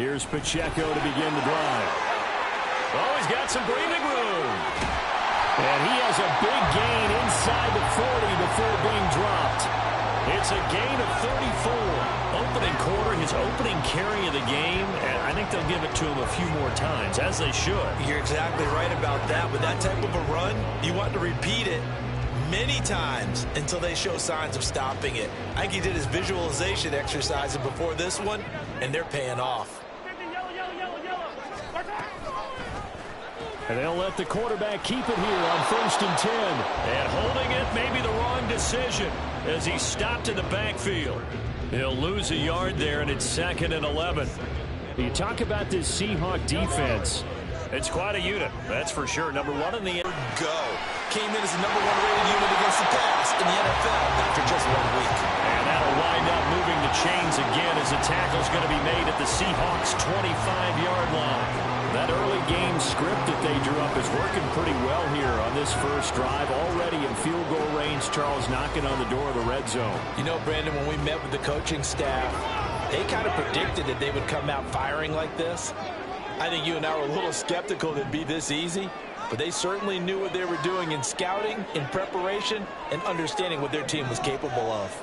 Here's Pacheco to begin the drive. Oh, he's got some breathing room. And he has a big gain inside the 40 before being dropped. It's a gain of 34. Opening quarter, his opening carry of the game, and I think they'll give it to him a few more times, as they should. You're exactly right about that. With that type of a run, you want to repeat it many times until they show signs of stopping it. I think he did his visualization exercises before this one, and they're paying off. And they'll let the quarterback keep it here on 1st and 10. And holding it may be the wrong decision as he stopped in the backfield. He'll lose a yard there, and it's 2nd and 11. You talk about this Seahawk defense. It's quite a unit, that's for sure. Number one in the go. Came in as the #1 rated unit against the pass in the NFL after just 1 week. And that'll wind up moving the chains again as the tackle's going to be made at the Seahawks' 25-yard line. That early game script that they drew up is working pretty well here on this first drive. Already in field goal range, Charles knocking on the door of the red zone. You know, Brandon, when we met with the coaching staff, they kind of predicted that they would come out firing like this. I think you and I were a little skeptical that it'd be this easy, but they certainly knew what they were doing in scouting, in preparation, and understanding what their team was capable of.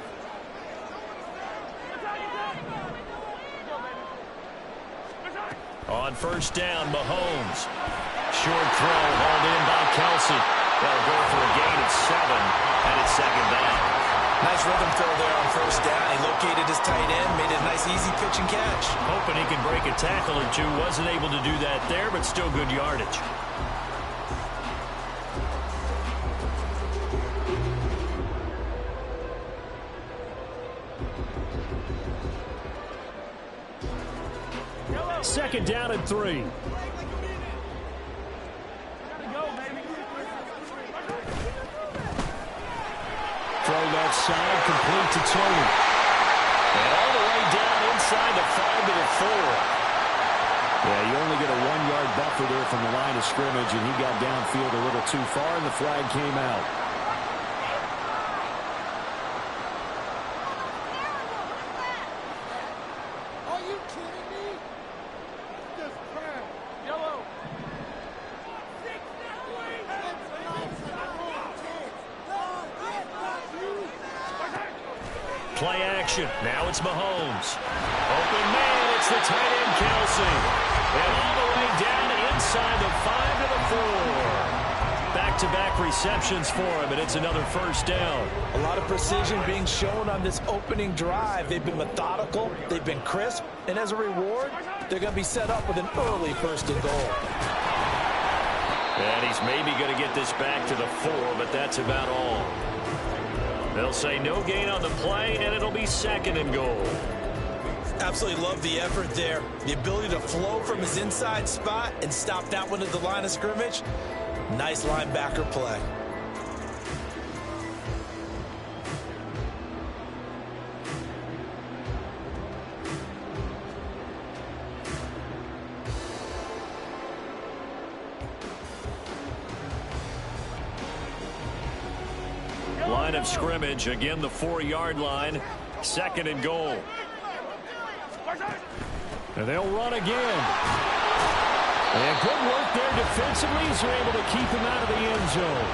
On 1st down, Mahomes. Short throw hauled in by Kelsey. That'll go for a gain of 7, and it's 2nd down. Nice rhythm throw there on 1st down. He located his tight end, made it a nice easy pitch and catch. Hoping he can break a tackle or two. Wasn't able to do that there, but still good yardage. Second down and 3. Throw left side, complete to Tony. And all the way down inside the 5 to the 4. Yeah, you only get a 1-yard buffer there from the line of scrimmage, and he got downfield a little too far, and the flag came out. Play action. Now it's Mahomes. Open man. It's the tight end, Kelsey. And all the way down inside the 5 to the 4. Back-to-back receptions for him, and it's another 1st down. A lot of precision being shown on this opening drive. They've been methodical. They've been crisp. And as a reward, they're going to be set up with an early 1st and goal. And he's maybe going to get this back to the 4, but that's about all. They'll say no gain on the play, and it'll be 2nd and goal. Absolutely love the effort there. The ability to flow from his inside spot and stop that one at the line of scrimmage. Nice linebacker play. Line of scrimmage, again the 4-yard line, 2nd and goal. And they'll run again. And good work there defensively as they're able to keep him out of the end zone.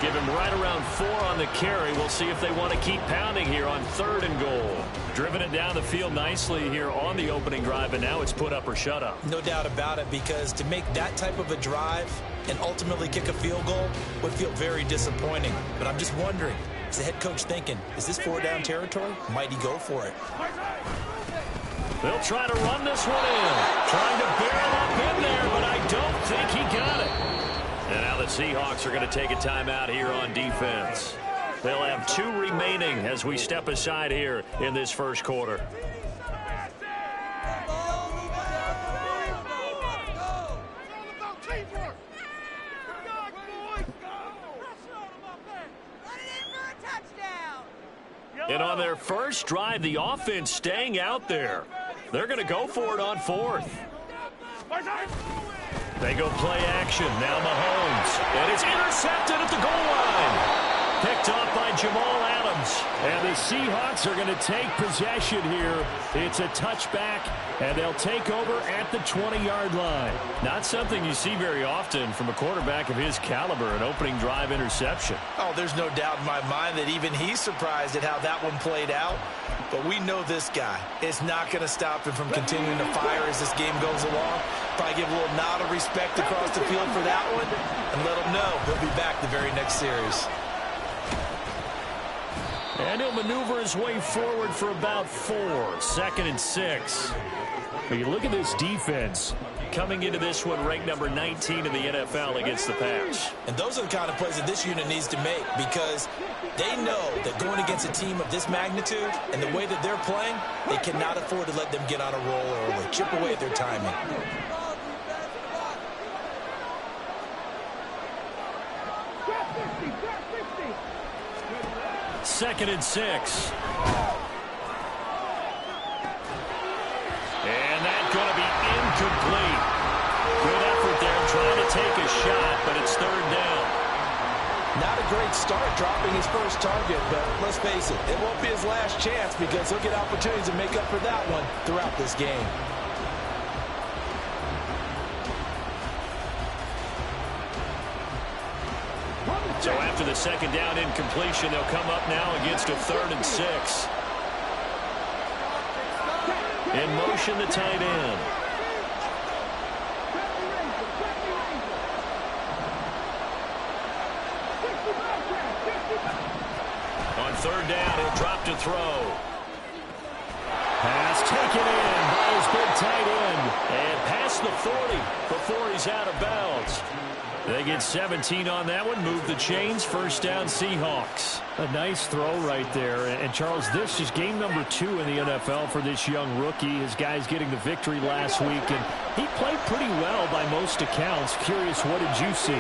Give him right around 4 on the carry. We'll see if they want to keep pounding here on 3rd and goal. Driven it down the field nicely here on the opening drive, and now it's put up or shut up. No doubt about it, because to make that type of a drive and ultimately kick a field goal would feel very disappointing. But I'm just wondering, is the head coach thinking, is this 4-down territory? Might he go for it? They'll try to run this one in. Trying to barrel up in there, but I don't think he got it. And now the Seahawks are going to take a timeout here on defense. They'll have 2 remaining as we step aside here in this first quarter. And on their first drive, the offense staying out there. They're going to go for it on 4th. They go play action. Now Mahomes. And it's intercepted at the goal line. Picked off by Jamal Adams. And the Seahawks are going to take possession here. It's a touchback, and they'll take over at the 20-yard line. Not something you see very often from a quarterback of his caliber, an opening drive interception. Oh, there's no doubt in my mind that even he's surprised at how that one played out. But we know this guy is not going to stop him from continuing to fire as this game goes along. Probably give a little nod of respect across the field for that one and let him know he'll be back the very next series. And he'll maneuver his way forward for about 4. 2nd and 6. But you look at this defense coming into this one ranked number 19 in the NFL against the pass. And those are the kind of plays that this unit needs to make, because they know that going against a team of this magnitude and the way that they're playing, they cannot afford to let them get on a roll early. Chip away at their timing. Second and 6. And that's going to be incomplete. Good effort there trying to take a shot, but it's 3rd down. Not a great start dropping his first target, but let's face it, it won't be his last chance, because he'll get opportunities to make up for that one throughout this game. So after the 2nd down incompletion, they'll come up now against a 3rd and 6. In motion, the tight end. On 3rd down, he'll drop to throw. Pass taken in by his big tight end. And past the 40 before he's out of bounds. They get 17 on that one, move the chains, 1st down Seahawks. A nice throw right there. And Charles, this is game number 2 in the NFL for this young rookie. His guys getting the victory last week, and he played pretty well by most accounts. Curious, what did you see?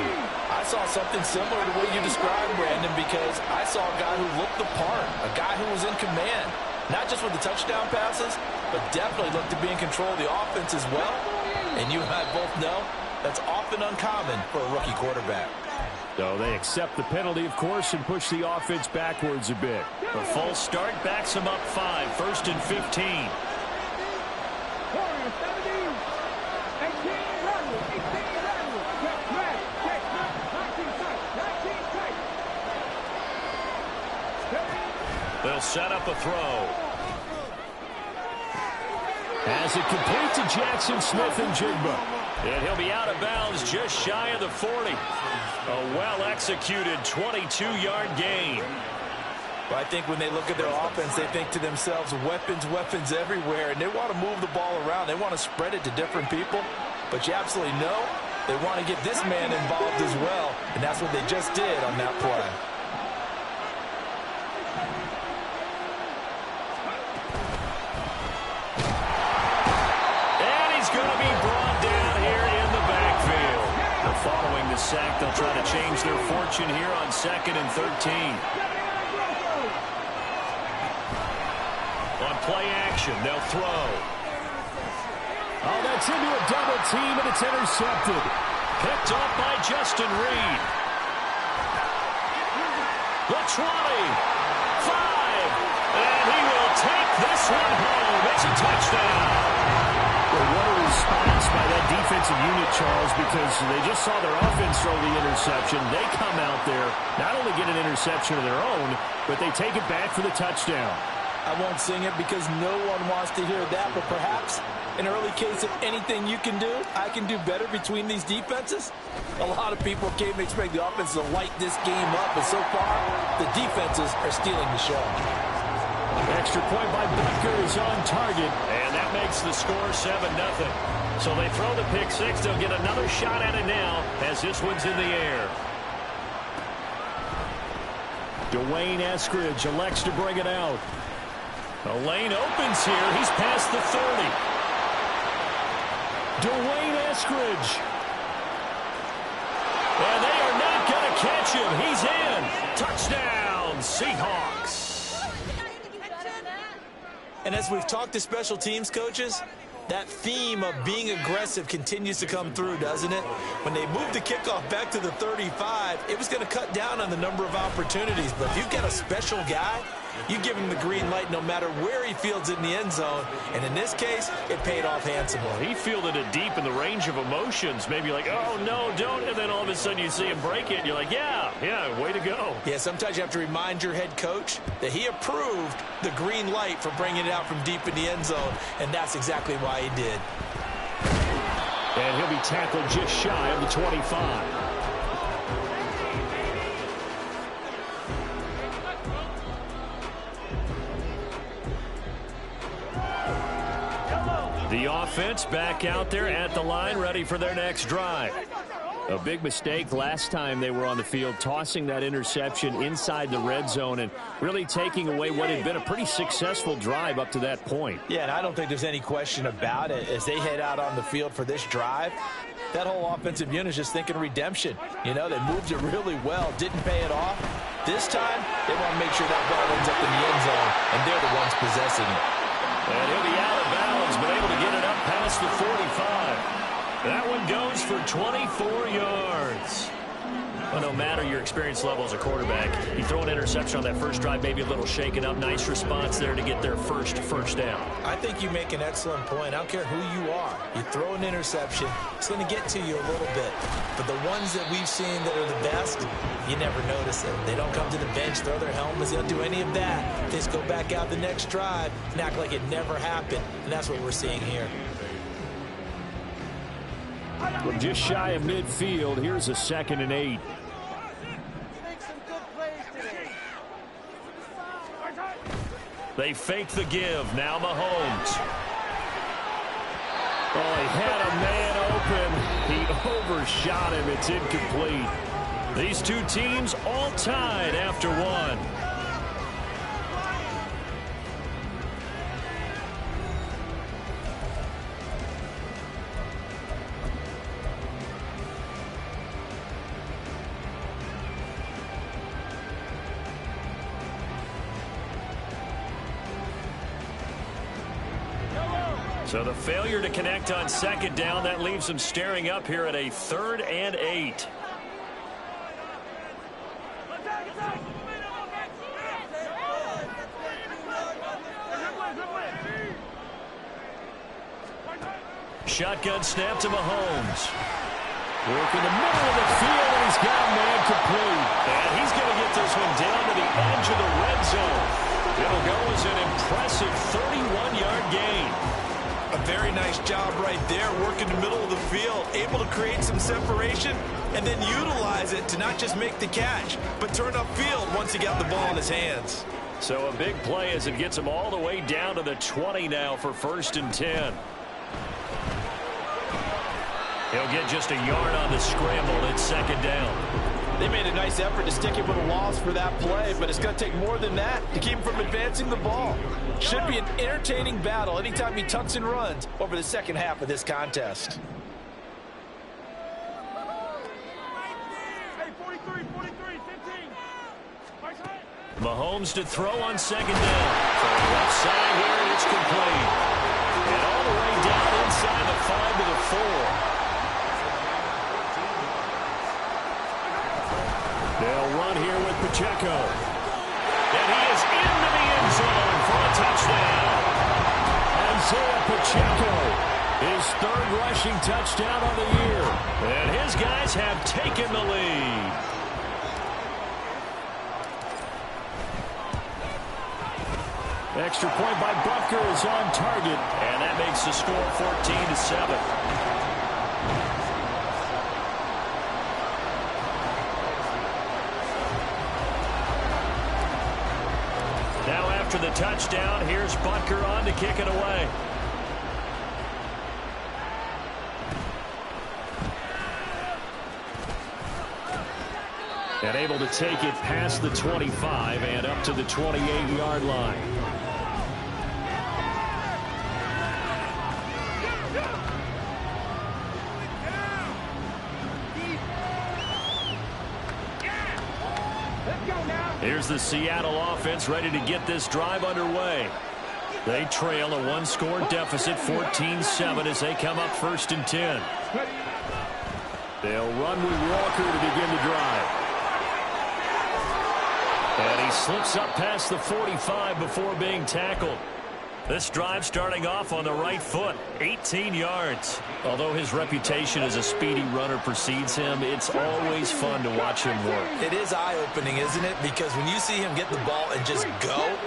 I saw something similar to what you described, Brandon, because I saw a guy who looked the part, a guy who was in command, not just with the touchdown passes, but definitely looked to be in control of the offense as well. And you and I both know that's often uncommon for a rookie quarterback. So they accept the penalty, of course, and push the offense backwards a bit. The false start backs them up 5, 1st and 15. They'll set up a throw. As it complete to Jackson Smith and Jigba. And he'll be out of bounds just shy of the 40. A well-executed 22-yard gain. But I think when they look at their offense, they think to themselves, weapons, weapons everywhere. And they want to move the ball around. They want to spread it to different people. But you absolutely know they want to get this man involved as well. And that's what they just did on that play. Following the sack, they'll try to change their fortune here on 2nd and 13. On play action, they'll throw. Oh, that's into a double team, and it's intercepted. Picked off by Justin Reed. The 20. 5. And he will take this one home. It's a touchdown. What a response by that defensive unit, Charles, because they just saw their offense throw the interception. They come out there, not only get an interception of their own, but they take it back for the touchdown. I won't sing it because no one wants to hear that, but perhaps an early case of anything you can do, I can do better between these defenses. A lot of people came to expect the offense to light this game up, but so far, the defenses are stealing the show. Extra point by Butker is on target, and that makes the score 7-0. So they throw the pick 6. They'll get another shot at it now as this one's in the air. Dwayne Eskridge elects to bring it out. The lane opens here. He's past the 30. Dwayne Eskridge. And they are not going to catch him. He's in. Touchdown, Seahawks. And as we've talked to special teams coaches, That theme of being aggressive continues to come through, doesn't it? When they moved the kickoff back to the 35, it was going to cut down on the number of opportunities. But if you've got a special guy, you give him the green light no matter where he fields it in the end zone. And in this case, it paid off handsomely. He fielded it deep in the range of emotions. Maybe like, oh, no, don't. And then all of a sudden you see him break it. And you're like, yeah, way to go. Yeah, sometimes you have to remind your head coach that he approved the green light for bringing it out from deep in the end zone. And that's exactly why he did. And he'll be tackled just shy of the 25. The offense back out there at the line, ready for their next drive. A big mistake last time they were on the field, tossing that interception inside the red zone and really taking away what had been a pretty successful drive up to that point. Yeah, and I don't think there's any question about it. As they head out on the field for this drive, that whole offensive unit is just thinking redemption. You know, they moved it really well, didn't pay it off. This time, they want to make sure that ball ends up in the end zone, and they're the ones possessing it. And he'll be out of bounds, but able to get it up past the 45. That one goes for 24 yards. Well, no matter your experience level as a quarterback, you throw an interception on that first drive, maybe a little shaken up. Nice response there to get their first down. I think you make an excellent point. I don't care who you are. You throw an interception, it's going to get to you a little bit. But the ones that we've seen that are the best, you never notice it. They don't come to the bench, throw their helmets. They don't do any of that. They just go back out the next drive and act like it never happened. And that's what we're seeing here. Well, just shy of midfield. Here's a 2nd and 8. They fake the give. Now Mahomes. Oh, he had a man open. He overshot him. It's incomplete. These two teams all tied after one. So the failure to connect on 2nd down, that leaves them staring up here at a 3rd and 8. Shotgun snap to Mahomes. Working the middle of the field, and he's got a man complete. And he's going to get this one down to the edge of the red zone. It'll go as an impressive 31-yard gain. A very nice job right there, working the middle of the field, able to create some separation and then utilize it to not just make the catch, but turn upfield once he got the ball in his hands. So a big play as it gets him all the way down to the 20 now for 1st and 10. He'll get just a yard on the scramble. It's 2nd down. They made a nice effort to stick him with a loss for that play, but it's going to take more than that to keep him from advancing the ball. Should be an entertaining battle anytime he tucks and runs over the second half of this contest. Mahomes to throw on 2nd down. From the left side here, it's complete. And all the way down inside the 5 to the 4. They'll run here with Pacheco. And he is into the end zone for a touchdown. Isaiah Pacheco, his 3rd rushing touchdown of the year. And his guys have taken the lead. Extra point by Butker is on target. And that makes the score 14-7. After the touchdown, here's Butker on to kick it away. And able to take it past the 25 and up to the 28-yard line. Here's the Seattle offense ready to get this drive underway. They trail a one-score deficit, 14-7, as they come up 1st and 10. They'll run with Walker to begin the drive. And he slips up past the 45 before being tackled. This drive starting off on the right foot, 18 yards. Although his reputation as a speedy runner precedes him, it's always fun to watch him work. It is eye-opening, isn't it? Because when you see him get the ball and just go,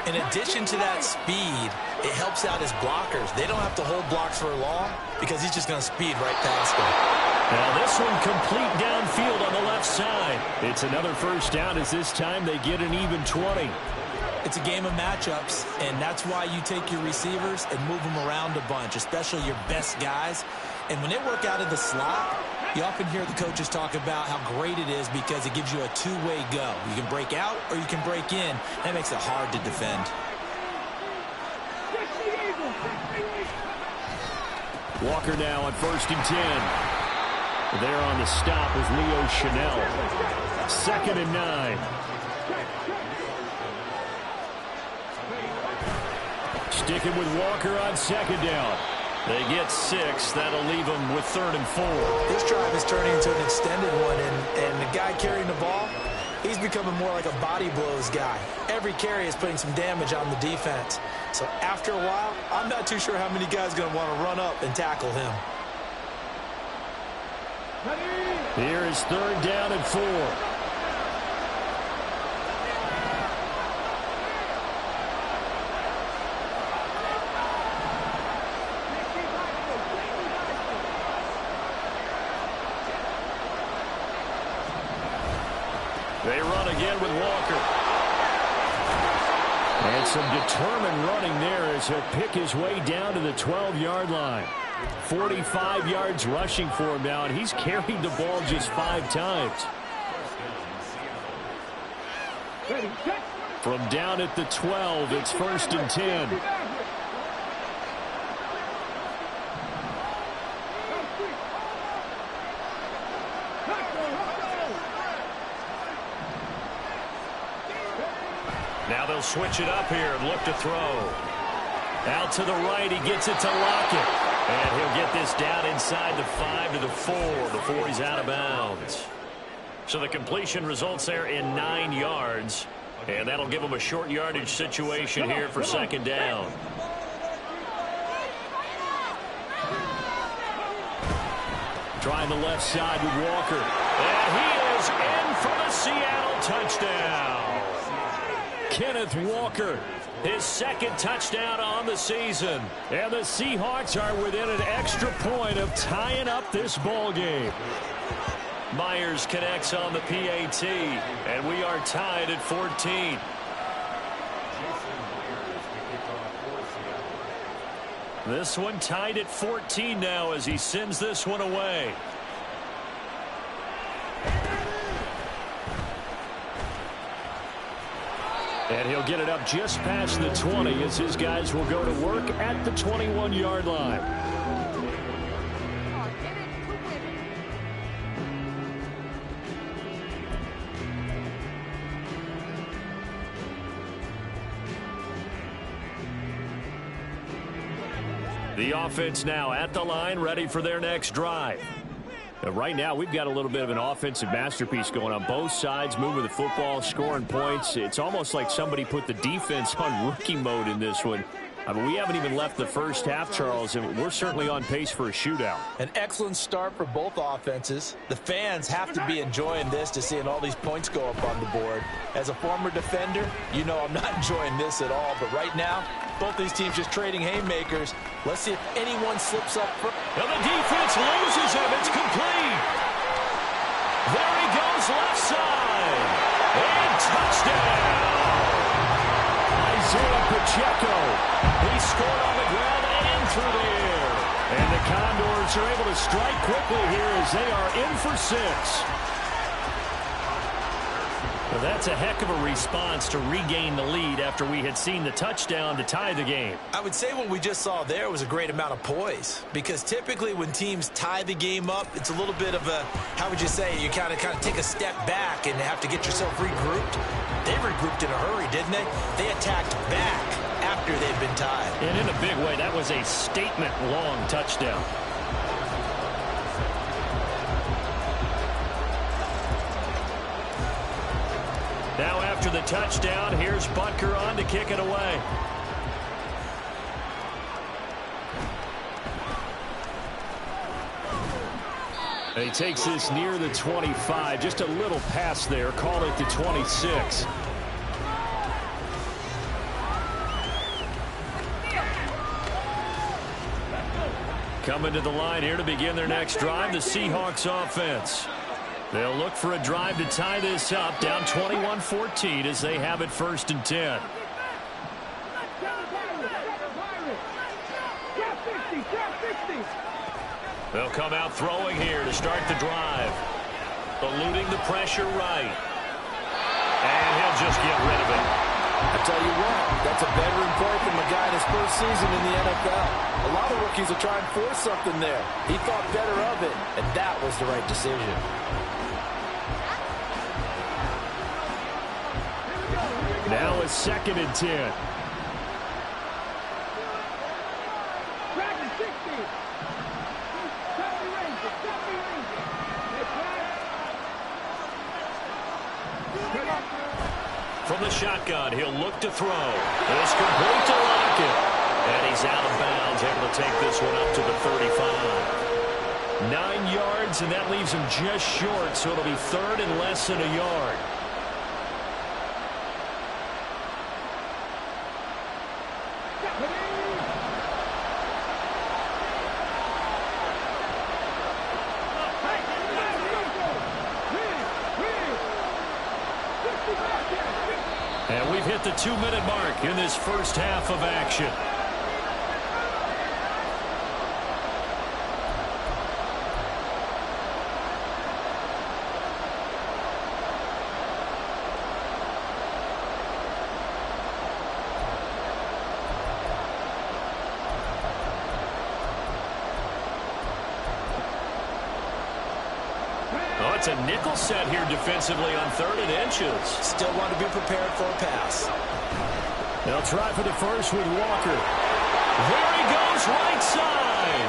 in addition to that speed, it helps out his blockers. They don't have to hold blocks for long because he's just going to speed right past them. Now this one complete downfield on the left side. It's another 1st down as this time they get an even 20. It's a game of matchups, and that's why you take your receivers and move them around a bunch, especially your best guys. And when they work out of the slot, you often hear the coaches talk about how great it is because it gives you a two-way go. You can break out or you can break in. That makes it hard to defend. Walker now on 1st and 10. There on the stop was Leo Chanel. 2nd and 9. Sticking with Walker on 2nd down. They get 6. That'll leave them with 3rd and 4. This drive is turning into an extended one, and the guy carrying the ball, he's becoming more like a body blows guy. Every carry is putting some damage on the defense. So after a while, I'm not too sure how many guys are going to want to run up and tackle him. Here is 3rd down and 4. They run again with Walker. And some determined running there as he'll pick his way down to the 12-yard line. 45 yards rushing for him now, and he's carried the ball just 5 times. From down at the 12, it's 1st and 10. Now they'll switch it up here and look to throw. Out to the right, he gets it to Lockett. And he'll get this down inside the 5 to the 4 before he's out of bounds. So the completion results there in 9 yards. And that'll give him a short yardage situation here for 2nd down. Trying the left side with Walker. And he is in for the Seattle touchdown. Kenneth Walker, his 2nd touchdown on the season. And the Seahawks are within an extra point of tying up this ball game. Myers connects on the PAT, and we are tied at 14. This one tied at 14 now as he sends this one away. And he'll get it up just past the 20 as his guys will go to work at the 21-yard line. The offense now at the line, ready for their next drive. Right now, we've got a little bit of an offensive masterpiece going on. Both sides moving the football, scoring points. It's almost like somebody put the defense on rookie mode in this one. I mean, we haven't even left the first half, Charles, and we're certainly on pace for a shootout. An excellent start for both offenses. The fans have to be enjoying this to seeing all these points go up on the board. As a former defender, you know I'm not enjoying this at all. But right now, both these teams just trading haymakers. Let's see if anyone slips up. Now the defense loses him. It's complete. There he goes left side. And touchdown. Isaiah Pacheco. He scored on the ground and through the air. And the Condors are able to strike quickly here as they are in for 6. Well, that's a heck of a response to regain the lead after we had seen the touchdown to tie the game. I would say what we just saw there was a great amount of poise, because typically when teams tie the game up, it's a little bit of a, how would you say, you kind of take a step back and have to get yourself regrouped. They regrouped in a hurry, didn't they? They attacked back after after they've been tied. And in a big way, that was a statement-long touchdown. Now after the touchdown, here's Butker on to kick it away. And he takes this near the 25. Just a little pass there. Call it the 26. Coming to the line here to begin their next drive, the Seahawks offense. They'll look for a drive to tie this up, down 21-14 as they have it 1st and 10. They'll come out throwing here to start the drive. Eluding the pressure right. And he'll just get rid of it. I tell you what, that's a veteran play from a guy in his first season in the NFL. A lot of rookies will try and force something there. He thought better of it, and that was the right decision. Now it's 2nd and 10. From the shotgun, he'll look to throw. It's complete to Lockett. And he's out of bounds, able to take this one up to the 35. 9 yards, and that leaves him just short, so it'll be 3rd and less than a yard. And we've hit the 2-minute mark in this first half of action. It's a nickel set here defensively on 3rd and inches. Still want to be prepared for a pass. They'll try for the first with Walker. There he goes, right side.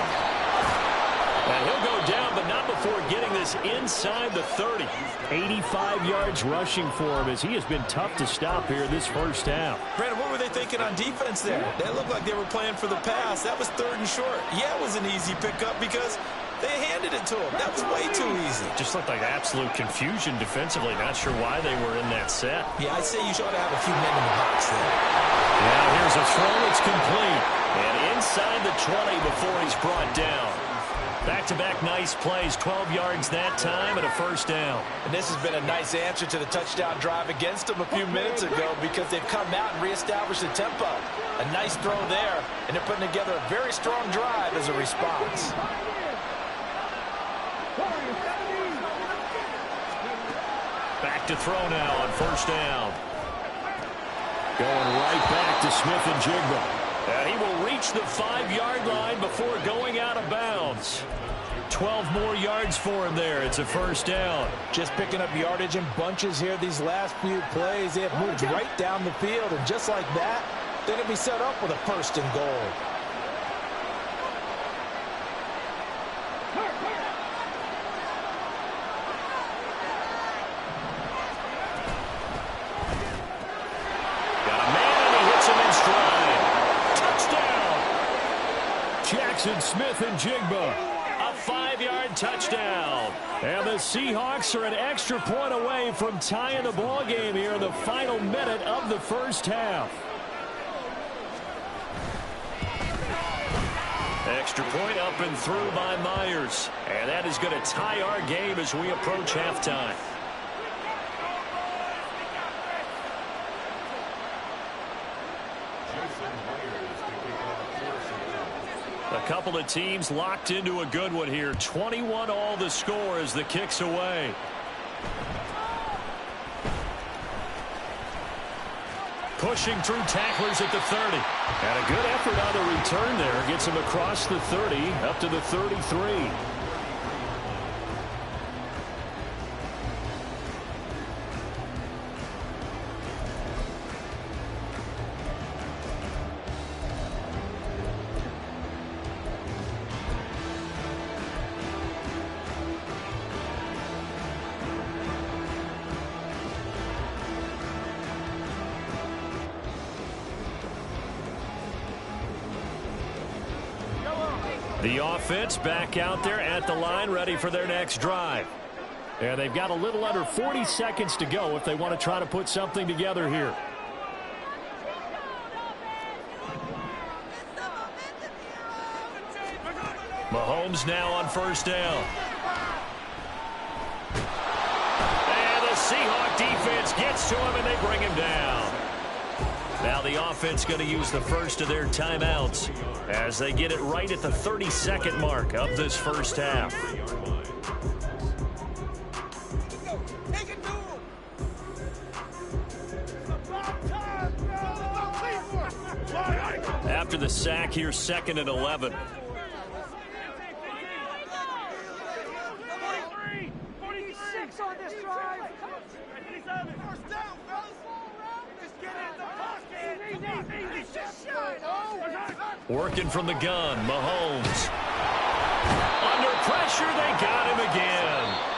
And he'll go down, but not before getting this inside the 30. 85 yards rushing for him as he has been tough to stop here this first half. Brandon, what were they thinking on defense there? They looked like they were playing for the pass. That was 3rd and short. Yeah, it was an easy pickup because they handed it to him. That was way too easy. Just looked like absolute confusion defensively. Not sure why they were in that set. Yeah, I'd say you should have a few men in the box there. Now here's a throw. It's complete. And inside the 20 before he's brought down. Back-to-back nice plays. 12 yards that time and a first down. And this has been a nice answer to the touchdown drive against them a few minutes ago because they've come out and reestablished the tempo. A nice throw there, and they're putting together a very strong drive as a response. Back to throw now on first down. Going right back to Smith and Jigba. And he will reach the 5-yard line before going out of bounds. 12 more yards for him there. It's a first down. Just picking up yardage in bunches here these last few plays. They have moved right down the field, and just like that, they're going to be set up with a 1st and goal. Smith and Jigba. A 5-yard touchdown. And the Seahawks are an extra point away from tying the ball game here in the final minute of the first half. Extra point up and through by Myers. And that is going to tie our game as we approach halftime. A couple of teams locked into a good one here. 21 all the score as the kick's away. Pushing through tacklers at the 30. And a good effort on the return there. Gets him across the 30 up to the 33. The offense back out there at the line, ready for their next drive. And they've got a little under 40 seconds to go if they want to try to put something together here. Mahomes now on first down. And the Seahawk defense gets to him, and they bring him down. Now the offense going to use the first of their timeouts as they get it right at the 30-second mark of this first half. After the sack, here's 2nd and 11. On this drive. First down, fellas. Just get in the pocket. Working from the gun, Mahomes. Under pressure, they got him again.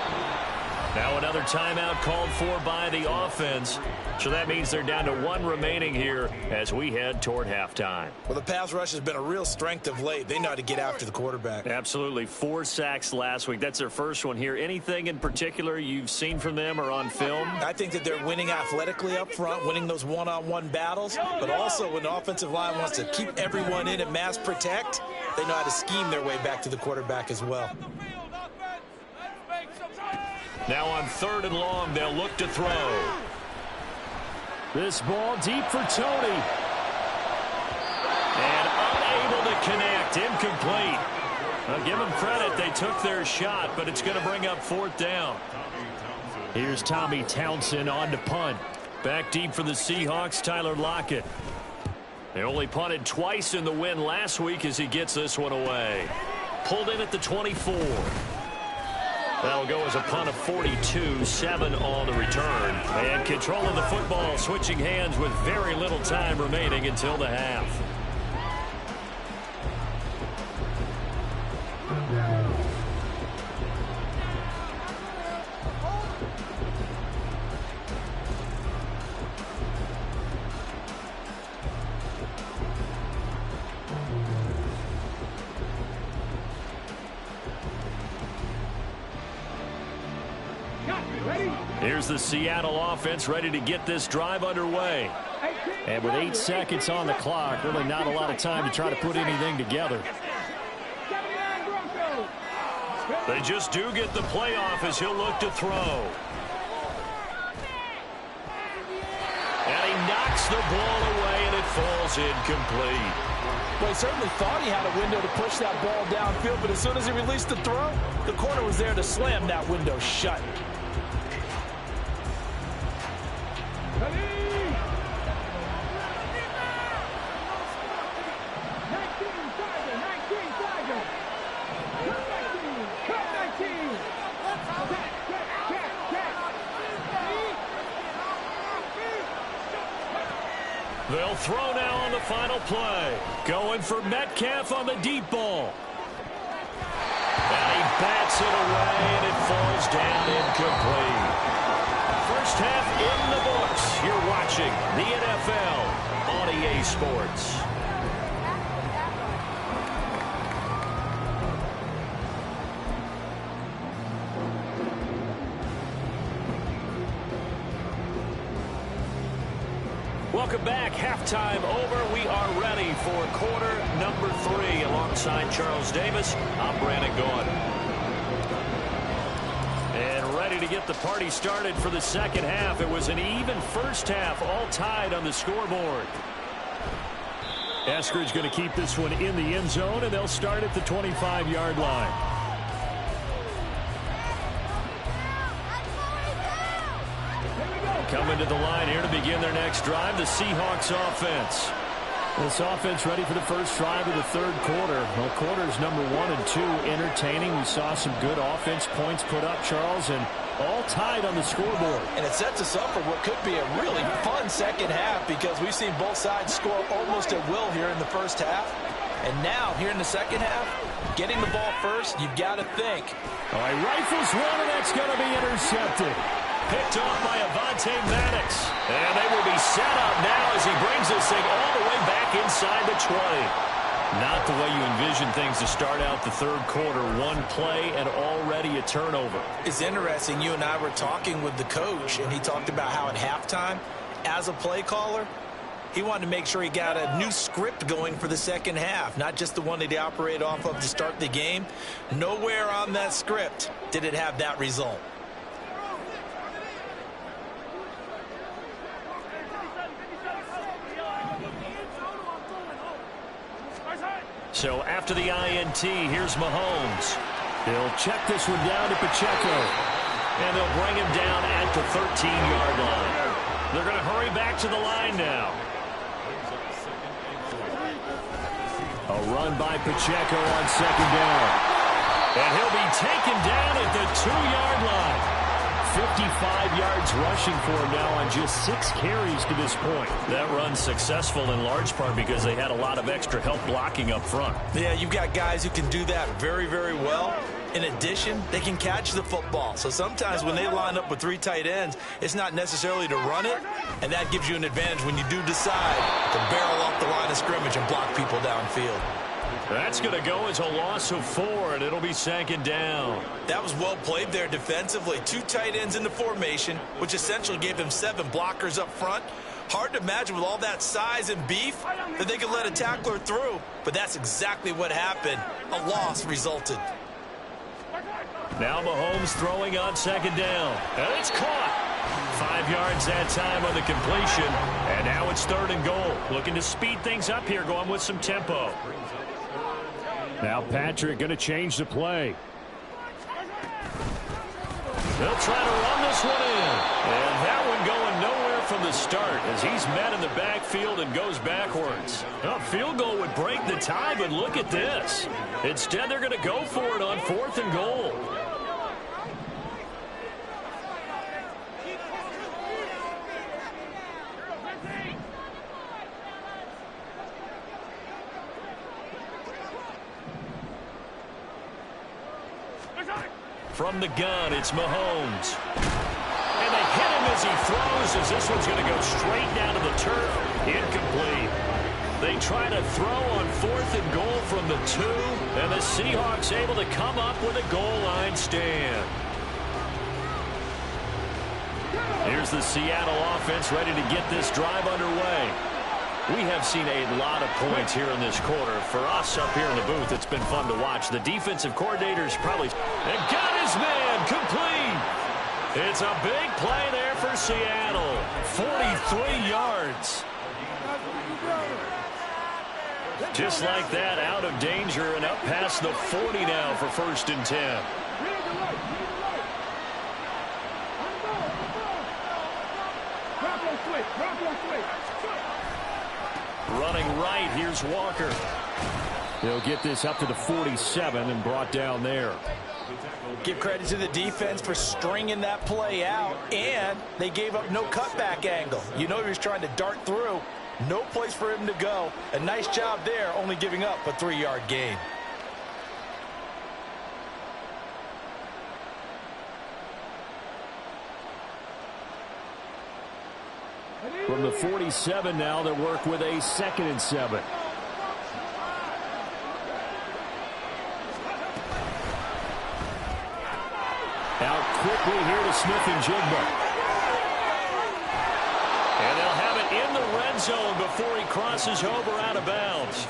Now another timeout called for by the offense. So that means they're down to 1 remaining here as we head toward halftime. Well, the pass rush has been a real strength of late. They know how to get after the quarterback. Absolutely. 4 sacks last week. That's their first one here. Anything in particular you've seen from them or on film? I think that they're winning athletically up front, winning those one-on-one battles, but also when the offensive line wants to keep everyone in and mass protect, they know how to scheme their way back to the quarterback as well. Now on 3rd and long, they'll look to throw. This ball deep for Tony. And unable to connect. Incomplete. Now give them credit. They took their shot, but it's going to bring up 4th down. Here's Tommy Townsend on to punt. Back deep for the Seahawks, Tyler Lockett. They only punted twice in the win last week as he gets this one away. Pulled in at the 24. That'll go as a punt of 42, 7 on the return. And controlling the football, switching hands with very little time remaining until the half. Here's the Seattle offense ready to get this drive underway. And with 8 seconds on the clock, really not a lot of time to try to put anything together. They just do get the playoff as he'll look to throw. And he knocks the ball away, and it falls incomplete. Well, he certainly thought he had a window to push that ball downfield, but as soon as he released the throw, the corner was there to slam that window shut. They'll throw now on the final play. Going for Metcalf on the deep ball. And he bats it away, and it falls down incomplete. First half in the books. You're watching the NFL on EA Sports. Welcome back. Halftime over. We are ready for quarter number 3. Alongside Charles Davis, I'm Brandon Gaudin. And ready to get the party started for the second half. It was an even first half, all tied on the scoreboard. Eskridge going to keep this one in the end zone, and they'll start at the 25-yard line. Coming to the line here to begin their next drive, the Seahawks offense. This offense ready for the first drive of the third quarter. Well, quarters number 1 and 2 entertaining. We saw some good offense points put up, Charles, and all tied on the scoreboard. And it sets us up for what could be a really fun second half because we've seen both sides score almost at will here in the first half. And now, here in the second half, getting the ball first, you've got to think. All right, rifles one, and that's going to be intercepted. Picked off by Avonte Maddox. And they will be set up now as he brings this thing all the way back inside the 20. Not the way you envision things to start out the third quarter. One play and already a turnover. It's interesting. You and I were talking with the coach, and he talked about how at halftime, as a play caller, he wanted to make sure he got a new script going for the second half, not just the one that he operated off of to start the game. Nowhere on that script did it have that result. So after the INT, here's Mahomes. He'll check this one down to Pacheco. And they'll bring him down at the 13-yard line. They're going to hurry back to the line now. A run by Pacheco on second down. And he'll be taken down at the 2-yard line. 55 yards rushing for him now on just 6 carries to this point. That run's successful in large part because they had a lot of extra help blocking up front. Yeah, you've got guys who can do that very, very well. In addition, they can catch the football. So sometimes when they line up with 3 tight ends, it's not necessarily to run it, and that gives you an advantage when you do decide to barrel off the line of scrimmage and block people downfield. That's going to go as a loss of 4, and it'll be second down. That was well played there defensively. 2 tight ends in the formation, which essentially gave them 7 blockers up front. Hard to imagine with all that size and beef that they could let a tackler through, but that's exactly what happened. A loss resulted. Now Mahomes throwing on second down, and it's caught. 5 yards that time on the completion, and now it's 3rd and goal. Looking to speed things up here, going with some tempo. Now Patrick going to change the play. They'll try to run this one in. And that one going nowhere from the start as he's met in the backfield and goes backwards. A field goal would break the tie, but look at this. Instead, they're going to go for it on 4th and goal. From the gun, it's Mahomes. And they hit him as he throws, as this one's going to go straight down to the turf. Incomplete. They try to throw on 4th and goal from the 2, and the Seahawks able to come up with a goal line stand. Here's the Seattle offense ready to get this drive underway. We have seen a lot of points here in this quarter. For us up here in the booth, it's been fun to watch. The defensive coordinator's probably... And got his man complete. It's a big play there for Seattle. 43 yards. Just like that, out of danger and up past the 40 now for 1st and 10. Running right, here's Walker. He'll get this up to the 47 and brought down there. Give credit to the defense for stringing that play out, and they gave up no cutback angle. You know he was trying to dart through. No place for him to go. A nice job there, only giving up a 3-yard gain. From the 47 now, they work with a 2nd and 7. Out quickly here to Smith and Jigba. And they'll have it in the red zone before he crosses over out of bounds.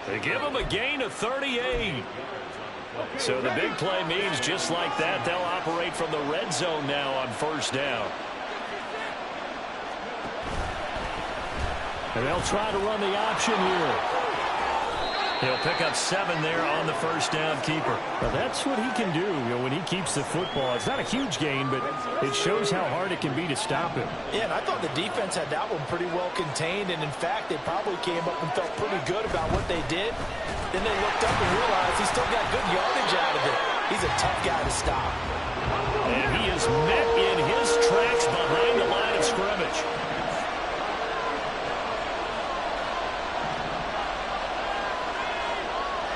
They give him a gain of 38. So the big play means just like that, they'll operate from the red zone now on 1st down. And they'll try to run the option here. He'll pick up 7 there on the 1st down keeper. Well, that's what he can do, when he keeps the football. It's not a huge gain, but it shows how hard it can be to stop him. Yeah, and I thought the defense had that one pretty well contained, and in fact, they probably came up and felt pretty good about what they did. Then they looked up and realized he still got good yardage out of it. He's a tough guy to stop. And he is met in his tracks behind the line of scrimmage.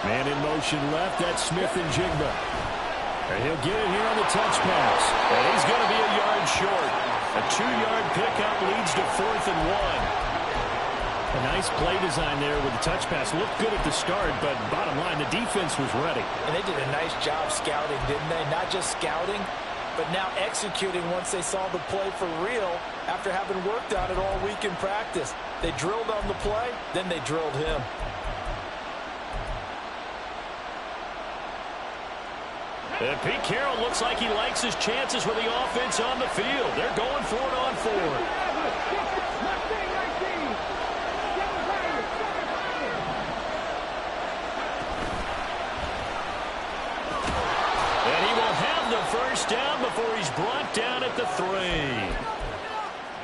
Man in motion left, that's Smith and Jigba. And he'll get it here on the touch pass. And he's going to be a yard short. A 2-yard pickup leads to 4th and 1. A nice play design there with the touch pass. Looked good at the start, but bottom line, the defense was ready. And they did a nice job scouting, didn't they? Not just scouting, but now executing once they saw the play for real after having worked on it all week in practice. They drilled on the play, then they drilled him. And Pete Carroll looks like he likes his chances with the offense on the field. They're going for it on 4. And he will have the first down before he's brought down at the 3.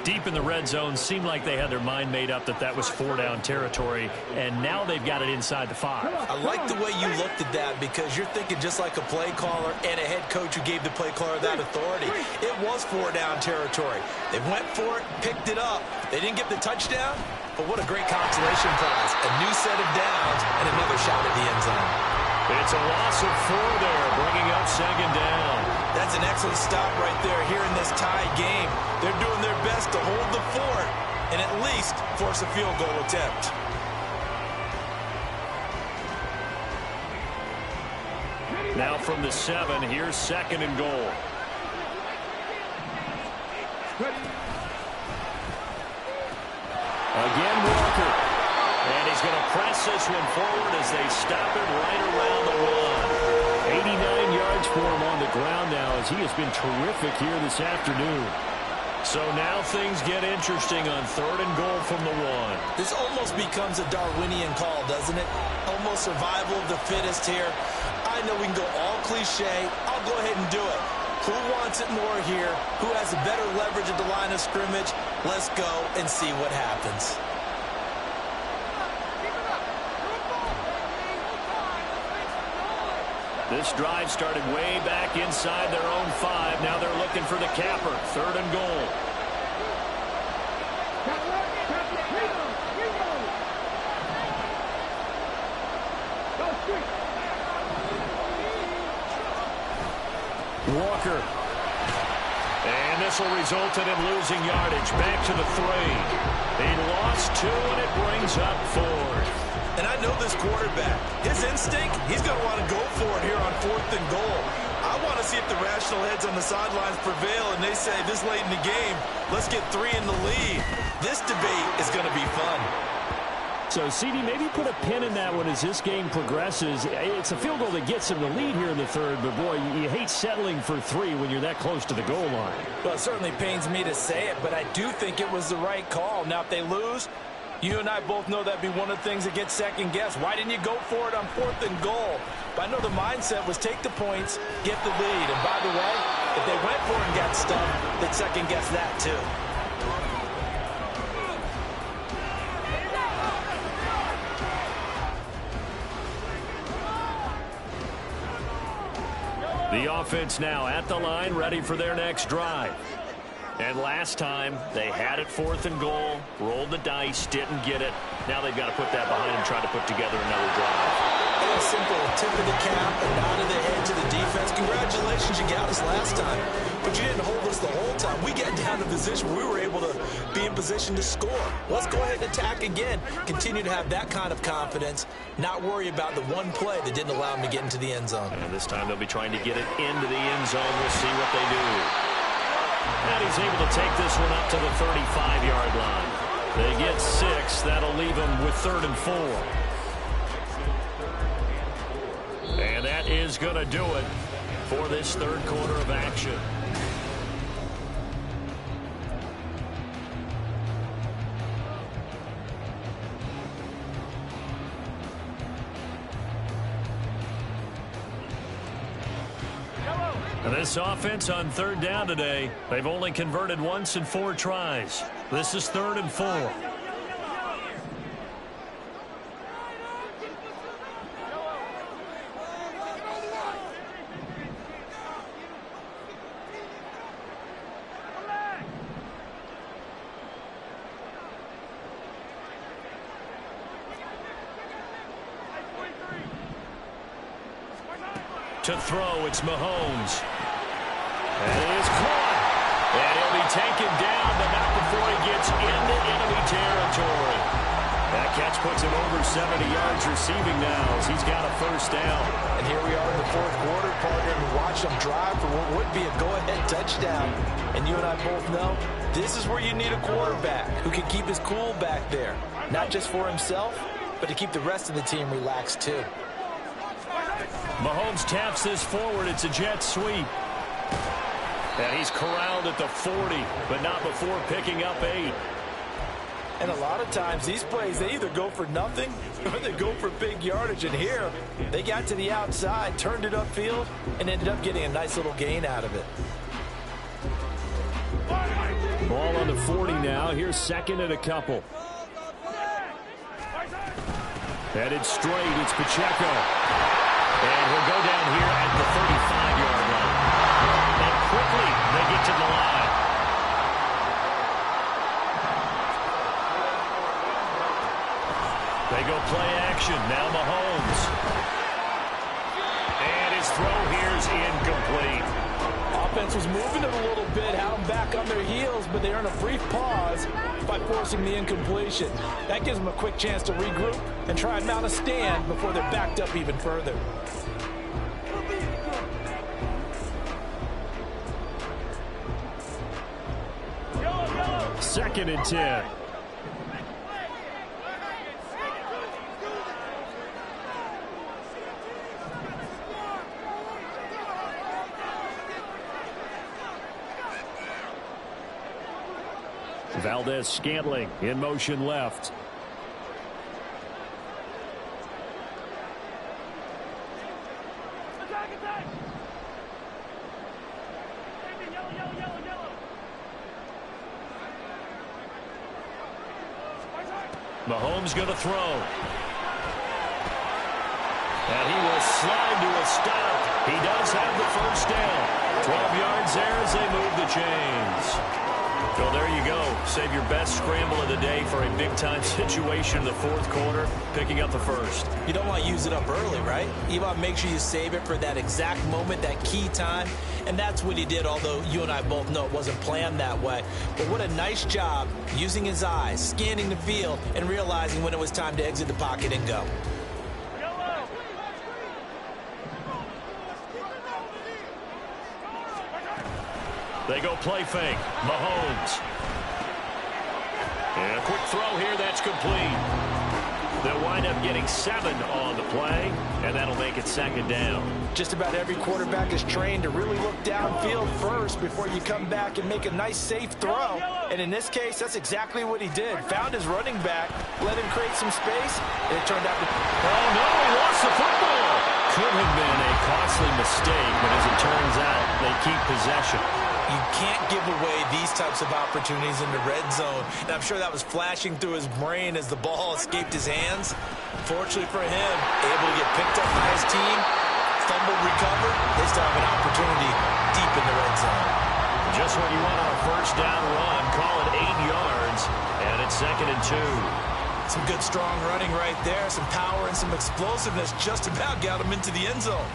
Deep in the red zone, seemed like they had their mind made up that that was 4-down territory, and now they've got it inside the 5. I like the way you looked at that because you're thinking just like a play caller and a head coach who gave the play caller that authority. It was 4-down territory. They went for it, picked it up. They didn't get the touchdown, but what a great consolation prize. A new set of downs and another shot at the end zone. It's a loss of 4 there, bringing up 2nd down. That's an excellent stop right there here in this tied game. They're doing their best to hold the fort and at least force a field goal attempt. Now from the 7, here's 2nd and goal. Again, Walker. And he's going to press this one forward as they stop it right around the 1. 89 yards for him on the ground now as he has been terrific here this afternoon. So now things get interesting on 3rd and goal from the 1. This almost becomes a Darwinian call, doesn't it? Almost survival of the fittest here. I know we can go all cliche. I'll go ahead and do it. Who wants it more here? Who has a better leverage at the line of scrimmage? Let's go and see what happens. This drive started way back inside their own 5. Now they're looking for the capper. 3rd and goal. Walker. And this will result in him losing yardage. Back to the 3. He lost 2, and it brings up 4th. And I know this quarterback. His instinct, he's going to want to go for it here on 4th and goal. I want to see if the rational heads on the sidelines prevail and they say this late in the game, let's get 3 in the lead. This debate is going to be fun. So, CD, maybe put a pin in that one as this game progresses. It's a field goal that gets them the lead here in the 3rd, but, boy, you hate settling for 3 when you're that close to the goal line. Well, it certainly pains me to say it, but I do think it was the right call. Now, if they lose, you and I both know that'd be one of the things that gets second-guessed. Why didn't you go for it on 4th and goal? But I know the mindset was take the points, get the lead. And, by the way, if they went for it and got stuffed, they'd second-guess that, too. The offense now at the line, ready for their next drive. And last time, they had it 4th and goal, rolled the dice, didn't get it. Now they've got to put that behind them, try to put together another drive. A simple tip of the cap, a nod of the head to the defense. Congratulations, you got us last time. But you didn't hold us the whole time. We got down to a position where we were able to be in position to score. Let's go ahead and attack again. Continue to have that kind of confidence. Not worry about the one play that didn't allow them to get into the end zone. And this time they'll be trying to get it into the end zone. We'll see what they do. And he's able to take this one up to the 35-yard line. They get 6. That'll leave them with 3rd and 4. And that is going to do it for this 3rd quarter of action. And this offense on 3rd down today, they've only converted once in 4 tries. This is 3rd and 4. To throw, it's Mahomes. And it is caught. And he'll be taken down, but not before he gets into enemy territory. That catch puts him over 70 yards receiving now as he's got a first down. And here we are in the fourth quarter, partner, and watch them drive for what would be a go-ahead touchdown. And you and I both know this is where you need a quarterback who can keep his cool back there. Not just for himself, but to keep the rest of the team relaxed too. Mahomes taps this forward. It's a jet sweep. And he's corralled at the 40, but not before picking up 8. And a lot of times these plays, they either go for nothing or they go for big yardage. And here, they got to the outside, turned it upfield, and ended up getting a nice little gain out of it. Ball on the 40 now. Here's second and a couple. Headed straight, it's Pacheco. And he'll go down here at the 35-yard line. And quickly, they get to the line. They go play action. Now Mahomes. And his throw here is incomplete. Offense was moving it a little bit, had them back on their heels, but they earn a brief pause by forcing the incompletion. That gives them a quick chance to regroup and try and mount a stand before they're backed up even further. Second and 10. Valdez-Scantling in motion left. Mahomes going to throw. And he will slide to a stop. He does have the first down. 12 yards there as they move the chains. So there you go. Save your best scramble of the day for a big-time situation in the fourth quarter, picking up the first. You don't want to use it up early, right? You want to make sure you save it for that exact moment, that key time. And that's what he did, although you and I both know it wasn't planned that way. But what a nice job using his eyes, scanning the field, and realizing when it was time to exit the pocket and go. They go play fake. Mahomes. And a quick throw here. That's complete. They'll wind up getting 7 on the play, and that'll make it second down. Just about every quarterback is trained to really look downfield first before you come back and make a nice, safe throw. And in this case, that's exactly what he did. Found his running back, let him create some space, and it turned out to... Oh, no, he lost the football. Could have been a costly mistake, but as it turns out, they keep possession. You can't give away these types of opportunities in the red zone. And I'm sure that was flashing through his brain as the ball escaped his hands. Fortunately for him, able to get picked up by his team, fumbled, recovered. They still have an opportunity deep in the red zone. Just what you want on a first down run. Call it 8 yards, and it's second and 2. Some good, strong running right there. Some power and some explosiveness just about got him into the end zone.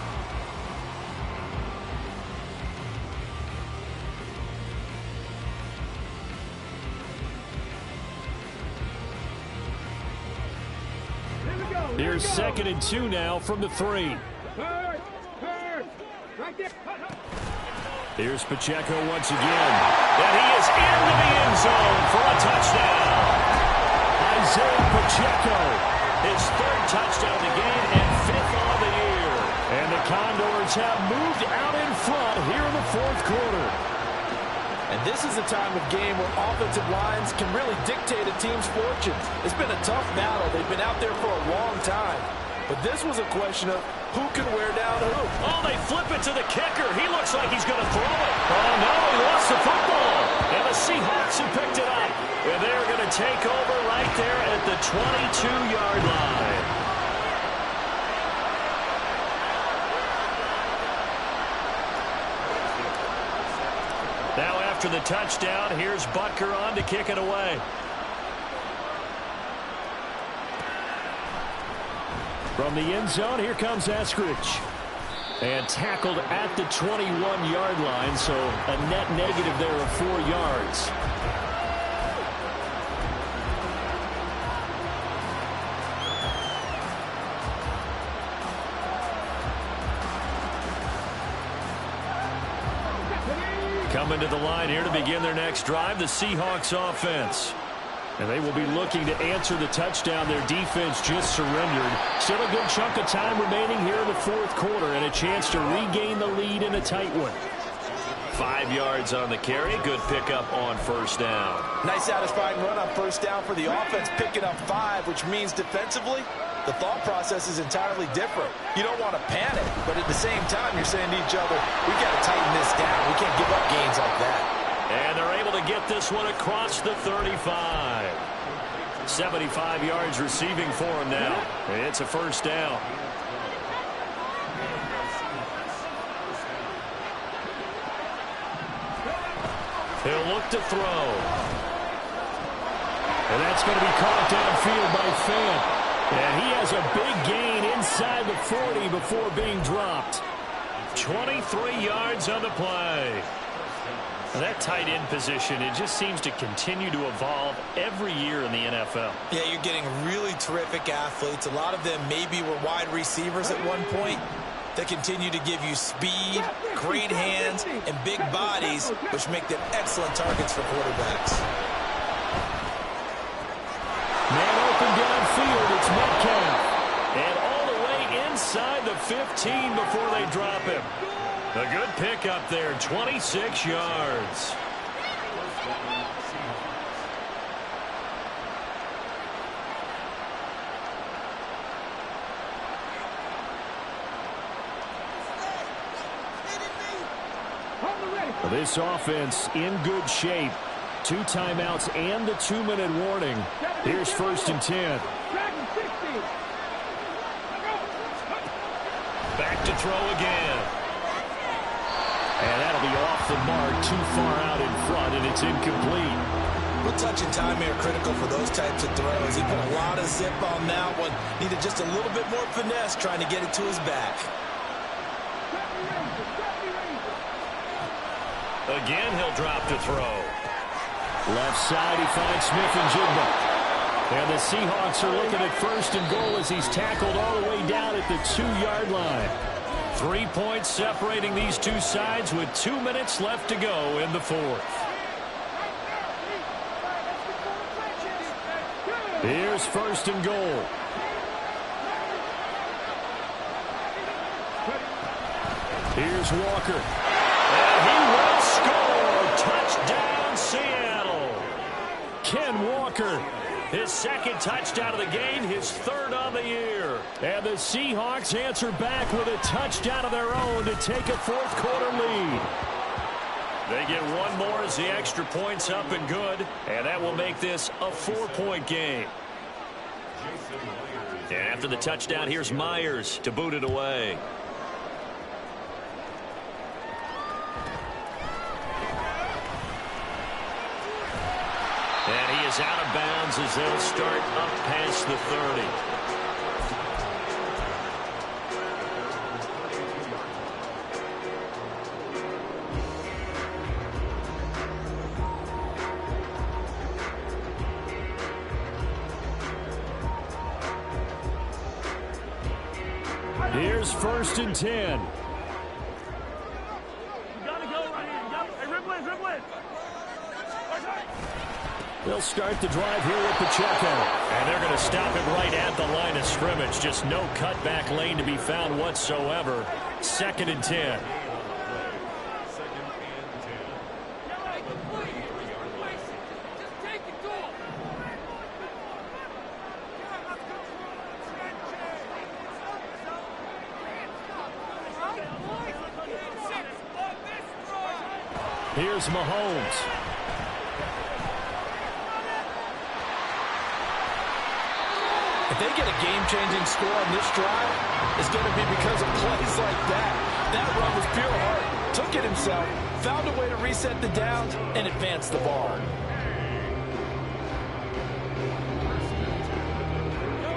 Here's second and 2 now from the 3. Here's Pacheco once again. And he is into the end zone for a touchdown. Isaiah Pacheco, his 3rd touchdown of the game and 5th on the year. And the Condors have moved out in front here in the fourth quarter. And this is a time of game where offensive lines can really dictate a team's fortunes. It's been a tough battle. They've been out there for a long time. But this was a question of who can wear down who. Oh, they flip it to the kicker. He looks like he's going to throw it. Oh, no, he lost the football. And the Seahawks have picked it up. And they're going to take over right there at the 22-yard line. Now after the touchdown, here's Butker on to kick it away. From the end zone, here comes Eskridge. And tackled at the 21-yard line, so a net negative there of 4 yards. Coming to the line here to begin their next drive, the Seahawks offense. And they will be looking to answer the touchdown their defense just surrendered. Still a good chunk of time remaining here in the fourth quarter and a chance to regain the lead in a tight one. 5 yards on the carry. Good pickup on first down. Nice satisfying run on first down for the offense, picking up 5, which means defensively, the thought process is entirely different. You don't want to panic, but at the same time, you're saying to each other, we've got to tighten this down. We can't give up gains like that. And they're able to get this one across the 35. 75 yards receiving for him now. It's a first down. He'll look to throw. And that's going to be caught downfield by Fant. And he has a big gain inside the 40 before being dropped. 23 yards on the play. And that tight end position, it just seems to continue to evolve every year in the NFL. Yeah, you're getting really terrific athletes. A lot of them maybe were wide receivers at one point. They continue to give you speed, great hands, and big bodies, which make them excellent targets for quarterbacks. Man open downfield, it's Metcalf. And all the way inside the 15 before they drop him. A good pickup there, 26 yards. This offense in good shape. 2 timeouts and the 2-minute warning. Here's first and 10. Back to throw again. And that'll be off the mark, too far out in front, and it's incomplete. Well, touch and time are critical for those types of throws. He put a lot of zip on that one. Needed just a little bit more finesse trying to get it to his back. Again, he'll drop to throw. Left side, he finds Smith and Jigba. And the Seahawks are looking at first and goal as he's tackled all the way down at the 2-yard line. 3 points separating these two sides with 2 minutes left to go in the fourth. Here's first and goal. Here's Walker. And he will score. Touchdown, Seattle. Ken Walker, his second touchdown of the game, his third on the year. And the Seahawks answer back with a touchdown of their own to take a fourth quarter lead. They get one more as the extra point's up and good, and that will make this a 4-point game. And after the touchdown, here's Myers to boot it away. And he is out of bounds as they'll start up past the 30. Here's first and 10. You gotta go right here. Hey, rip blitz. They'll start the drive here with Pacheco. And they're going to stop it right at the line of scrimmage. Just no cutback lane to be found whatsoever. 2nd and 10. Here's Mahomes. If they get a game-changing score on this drive, it's going to be because of plays like that. That run was pure heart. Took it himself, found a way to reset the downs, and advance the ball.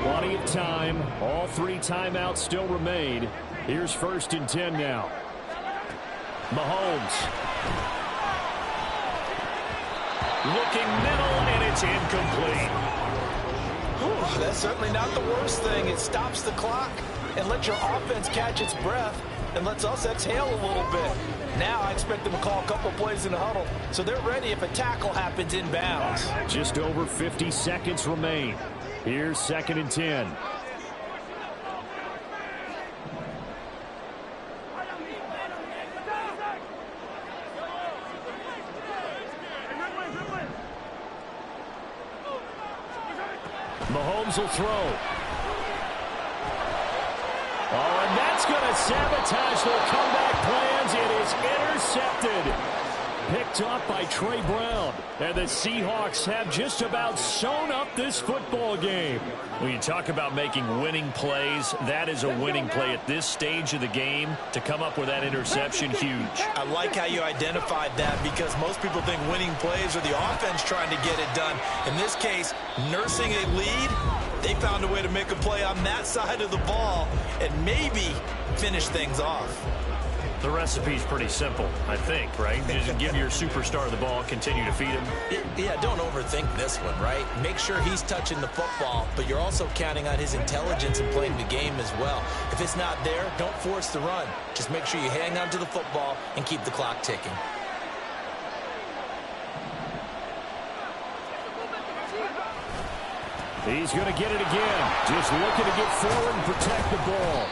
Plenty of time. All 3 timeouts still remain. Here's first and 10 now. Mahomes. Looking middle, and it's incomplete. That's certainly not the worst thing. It stops the clock. and let your offense catch its breath and lets us exhale a little bit. Now I expect them to call a couple plays in the huddle, so they're ready if a tackle happens inbounds. Just over 50 seconds remain. Here's 2nd and 10. Mahomes will throw. Oh, and that's going to sabotage their comeback plans. It is intercepted. Picked up by Trey Brown. And the Seahawks have just about sewn up this football game. When you talk about making winning plays, that is a winning play at this stage of the game. To come up with that interception, huge. I like how you identified that, because most people think winning plays are the offense trying to get it done. In this case, nursing a lead, they found a way to make a play on that side of the ball and maybe finish things off. The recipe's pretty simple, I think, right? Just give your superstar the ball, continue to feed him. Yeah, don't overthink this one, right? Make sure he's touching the football, but you're also counting on his intelligence in playing the game as well. If it's not there, don't force the run. Just make sure you hang on to the football and keep the clock ticking. He's going to get it again. Just looking to get forward and protect the ball.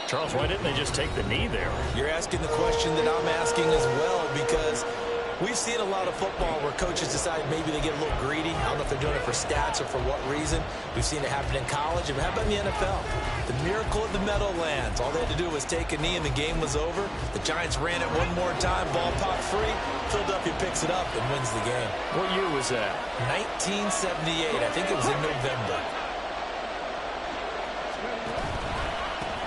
Charles, why didn't they just take the knee there? You're asking the question that I'm asking as well, because we've seen a lot of football where coaches decide maybe they get a little greedy. I don't know if they're doing it for stats or for what reason. We've seen it happen in college. And how about in the NFL? The miracle of the Meadowlands. All they had to do was take a knee and the game was over. The Giants ran it one more time. Ball popped free. Philadelphia picks it up and wins the game. What year was that? 1978. I think it was in November.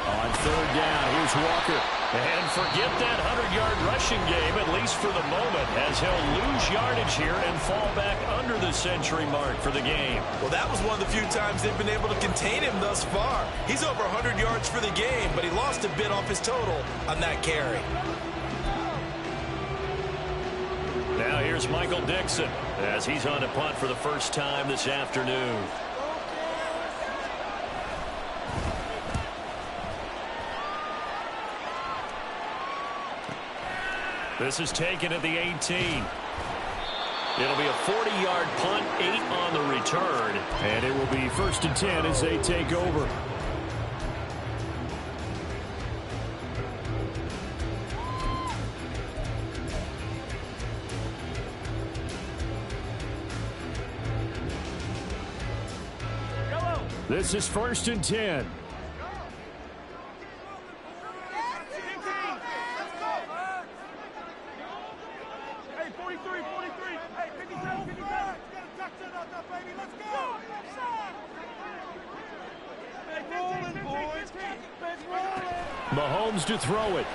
On 3rd down, here's Walker. And forget that 100-yard rushing game, at least for the moment, as he'll lose yardage here and fall back under the century mark for the game. Well, that was one of the few times they've been able to contain him thus far. He's over 100 yards for the game, but he lost a bit off his total on that carry. Now here's Michael Dixon as he's on to punt for the first time this afternoon. This is taken at the 18. It'll be a 40-yard punt, 8 on the return. And it will be 1st and 10 as they take over. This is 1st and 10. Mahomes to throw it.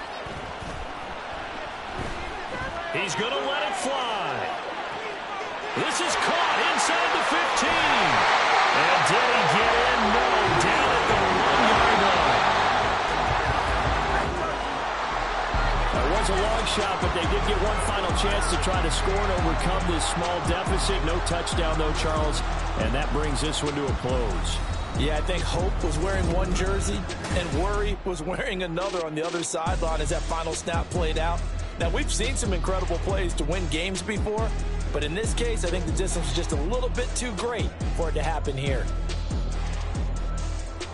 He's going to let it fly. This is caught inside the 15. And did he get in? No, down at the 1-yard line. That was a long shot, but they did get one final chance to try to score and overcome this small deficit. No touchdown, though, Charles. And that brings this one to a close. Yeah, I think Hope was wearing one jersey and Worry was wearing another on the other sideline as that final snap played out. Now, we've seen some incredible plays to win games before, but in this case, I think the distance was just a little bit too great for it to happen here.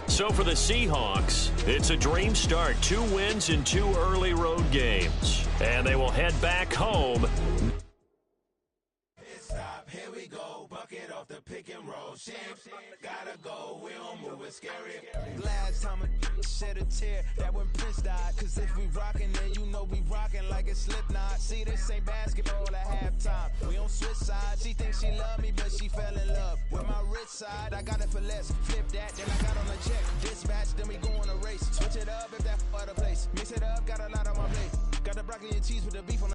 So for the Seahawks, it's a dream start. 2 wins in 2 early road games. And they will head back home. Here we go, bucket off the pick and roll. Shit, gotta go, we don't move it scary. Last time a shed a tear, that when Prince died. Cause if we rockin', then you know we rockin' like it's Slipknot. See, this ain't basketball at halftime. We on switch sides. She thinks she love me, but she fell in love with my rich side. I got it for less. Flip that, then I got on a check. Dispatch, then we go on a race. Switch it up if that other place. Mix it up, got a lot on my plate. Got the broccoli and cheese with the beef on the